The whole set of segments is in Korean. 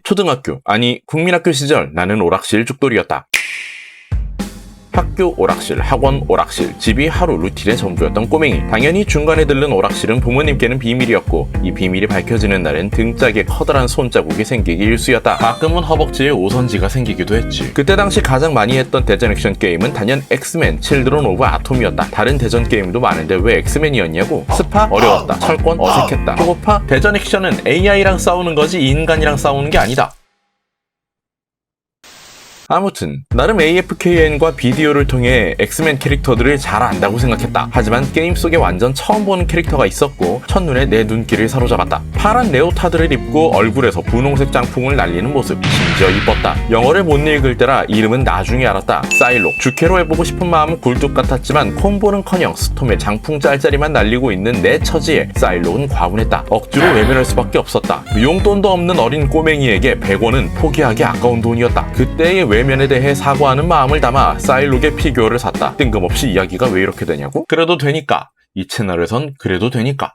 초등학교, 아니 국민학교 시절 나는 오락실 죽돌이였다. 학교 오락실, 학원 오락실, 집이 하루 루틴의 전부였던 꼬맹이. 당연히 중간에 들른 오락실은 부모님께는 비밀이었고 이 비밀이 밝혀지는 날엔 등짝에 커다란 손자국이 생기기 일쑤였다. 가끔은 허벅지에 오선지가 생기기도 했지. 그때 당시 가장 많이 했던 대전 액션 게임은 단연 엑스맨, 칠드런 오브 아톰이었다. 다른 대전 게임도 많은데 왜 엑스맨이었냐고? 스파? 어려웠다. 철권? 어색했다. 초고파? 대전 액션은 AI랑 싸우는 거지 인간이랑 싸우는 게 아니다. 아무튼 나름 AFKN과 비디오를 통해 엑스맨 캐릭터들을 잘 안다고 생각했다. 하지만 게임 속에 완전 처음 보는 캐릭터가 있었고 첫눈에 내 눈길을 사로잡았다. 파란 레오타드를 입고 얼굴에서 분홍색 장풍을 날리는 모습, 심지어 이뻤다. 영어를 못 읽을 때라 이름은 나중에 알았다. 사일록. 주캐로 해보고 싶은 마음은 굴뚝 같았지만 콤보는커녕 스톰의 장풍 짤짤이만 날리고 있는 내 처지에 사일록은 과분했다. 억지로 외면할 수밖에 없었다. 용돈도 없는 어린 꼬맹이에게 100원은 포기하기 아까운 돈이었다. 그때의 외면에 대해 사과하는 마음을 담아 사일록의 피규어를 샀다. 뜬금없이 이야기가 왜 이렇게 되냐고? 그래도 되니까. 이 채널에선 그래도 되니까.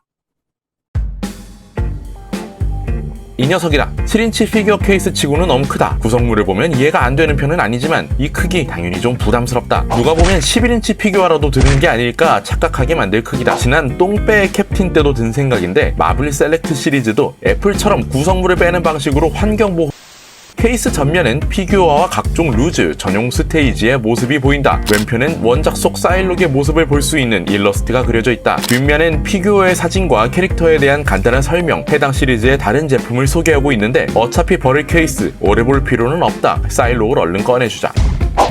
이 녀석이다. 7인치 피규어 케이스 치고는 너무 크다. 구성물을 보면 이해가 안 되는 편은 아니지만 이 크기 당연히 좀 부담스럽다. 누가 보면 11인치 피규어라도 드는 게 아닐까 착각하게 만들 크기다. 지난 똥배 캡틴 때도 든 생각인데 마블 셀렉트 시리즈도 애플처럼 구성물을 빼는 방식으로 환경보호 케이스 전면엔 피규어와 각종 루즈, 전용 스테이지의 모습이 보인다. 왼편엔 원작 속 사일록의 모습을 볼 수 있는 일러스트가 그려져 있다. 뒷면엔 피규어의 사진과 캐릭터에 대한 간단한 설명, 해당 시리즈의 다른 제품을 소개하고 있는데 어차피 버릴 케이스, 오래 볼 필요는 없다. 사일록을 얼른 꺼내주자.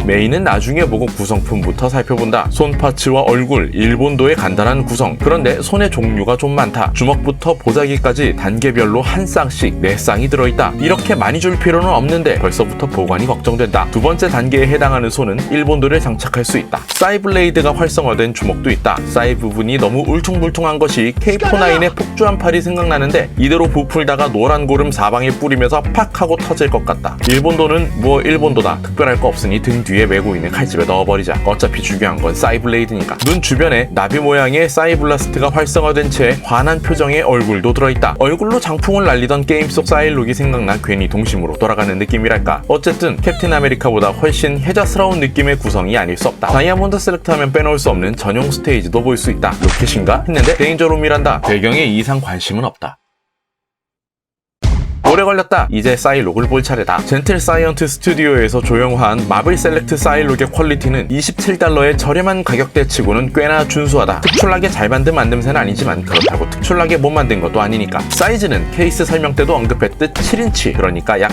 메인은 나중에 보고 구성품부터 살펴본다. 손 파츠와 얼굴, 일본도의 간단한 구성. 그런데 손의 종류가 좀 많다. 주먹부터 보자기까지 단계별로 한 쌍씩 4쌍이 들어있다. 이렇게 많이 줄 필요는 없는데 벌써부터 보관이 걱정된다. 두 번째 단계에 해당하는 손은 일본도를 장착할 수 있다. 사이블레이드가 활성화된 주먹도 있다. 사이 부분이 너무 울퉁불퉁한 것이 K49의 폭주한 팔이 생각나는데 이대로 부풀다가 노란 고름 사방에 뿌리면서 팍 하고 터질 것 같다. 일본도는 뭐 일본도다. 특별할 거 없으니 등 뒤에 메고 있는 칼집에 넣어버리자. 어차피 중요한 건 사이블레이드니까. 눈 주변에 나비 모양의 사이블라스트가 활성화된 채 환한 표정의 얼굴도 들어있다. 얼굴로 장풍을 날리던 게임 속 사일록이 생각나 괜히 동심으로 돌아가는 느낌이랄까. 어쨌든 캡틴 아메리카보다 훨씬 혜자스러운 느낌의 구성이 아닐 수 없다. 다이아몬드 셀렉트 하면 빼놓을 수 없는 전용 스테이지도 볼 수 있다. 로켓인가? 했는데 데인저룸이란다. 배경에 이상 관심은 없다. 오래 걸렸다. 이제 사일록을 볼 차례다. 젠틀 사이언트 스튜디오에서 조형화한 마블 셀렉트 사일록의 퀄리티는 $27의 저렴한 가격대 치고는 꽤나 준수하다. 특출나게 잘 만든 만듦새는 아니지만 그렇다고 특출나게 못 만든 것도 아니니까. 사이즈는 케이스 설명 때도 언급했듯 7인치, 그러니까 약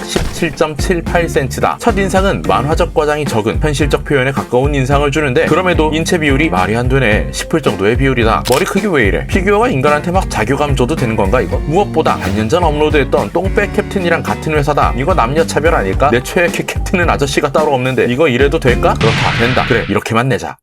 17.78cm다. 첫 인상은 만화적 과장이 적은 현실적 표현에 가까운 인상을 주는데 그럼에도 인체 비율이 말이 안 되네 싶을 정도의 비율이다. 머리 크기 왜 이래? 피규어가 인간한테 막 자교감 줘도 되는 건가 이거? 무엇보다 반년 전 업로드했던 똥배 캡틴이랑 같은 회사다. 이거 남녀 차별 아닐까? 내 최애 캡틴은 아저씨가 따로 없는데 이거 이래도 될까? 그렇다. 된다. 그래, 이렇게만 내자.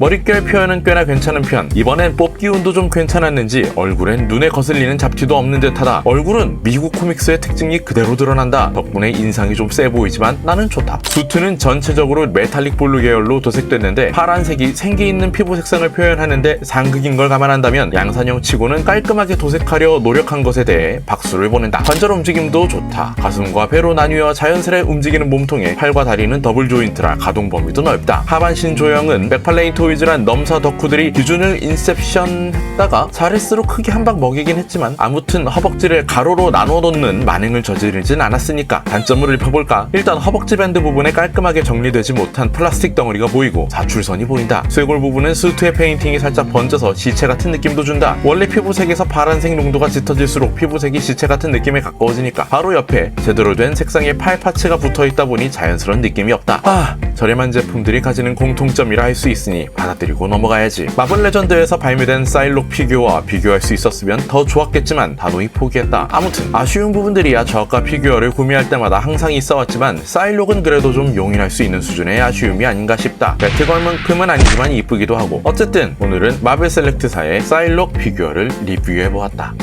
머릿결 표현은 꽤나 괜찮은 편. 이번엔 뽑기 운도 좀 괜찮았는지 얼굴엔 눈에 거슬리는 잡티도 없는 듯하다. 얼굴은 미국 코믹스의 특징이 그대로 드러난다. 덕분에 인상이 좀 세 보이지만 나는 좋다. 수트는 전체적으로 메탈릭 블루 계열로 도색됐는데 파란색이 생기 있는 피부 색상을 표현하는데 상극인 걸 감안한다면 양산형 치고는 깔끔하게 도색하려 노력한 것에 대해 박수를 보낸다. 관절 움직임도 좋다. 가슴과 배로 나뉘어 자연스레 움직이는 몸통에 팔과 다리는 더블 조인트라 가동 범위도 넓다. 하반신 조형은 맥팔레인 토이즈란 넘사 덕후들이 기준을 인셉션 했다가 자레스로 크게 한 방 먹이긴 했지만 아무튼 허벅지를 가로로 나눠 놓는 만행을 저지르진 않았으니까 단점을 읊어볼까. 일단 허벅지 밴드 부분에 깔끔하게 정리되지 못한 플라스틱 덩어리가 보이고 사출선이 보인다. 쇄골 부분은 수트의 페인팅이 살짝 번져서 시체 같은 느낌도 준다. 원래 피부색에서 파란색 농도가 짙어질수록 피부색이 시체 같은 느낌에 가까워지니까 바로 옆에 제대로 된 색상의 팔 파츠가 붙어있다 보니 자연스러운 느낌이 없다. 저렴한 제품들이 가지는 공통점이라 할 수 있으니 받아들이고 넘어가야지. 마블 레전드에서 발매된 사일록 피규어와 비교할 수 있었으면 더 좋았겠지만 단호히 포기했다. 아무튼 아쉬운 부분들이야 저가 피규어를 구매할 때마다 항상 있어왔지만 사일록은 그래도 좀 용인할 수 있는 수준의 아쉬움이 아닌가 싶다. 배트걸만큼은 아니지만 이쁘기도 하고. 어쨌든 오늘은 마블 셀렉트사의 사일록 피규어를 리뷰해보았다.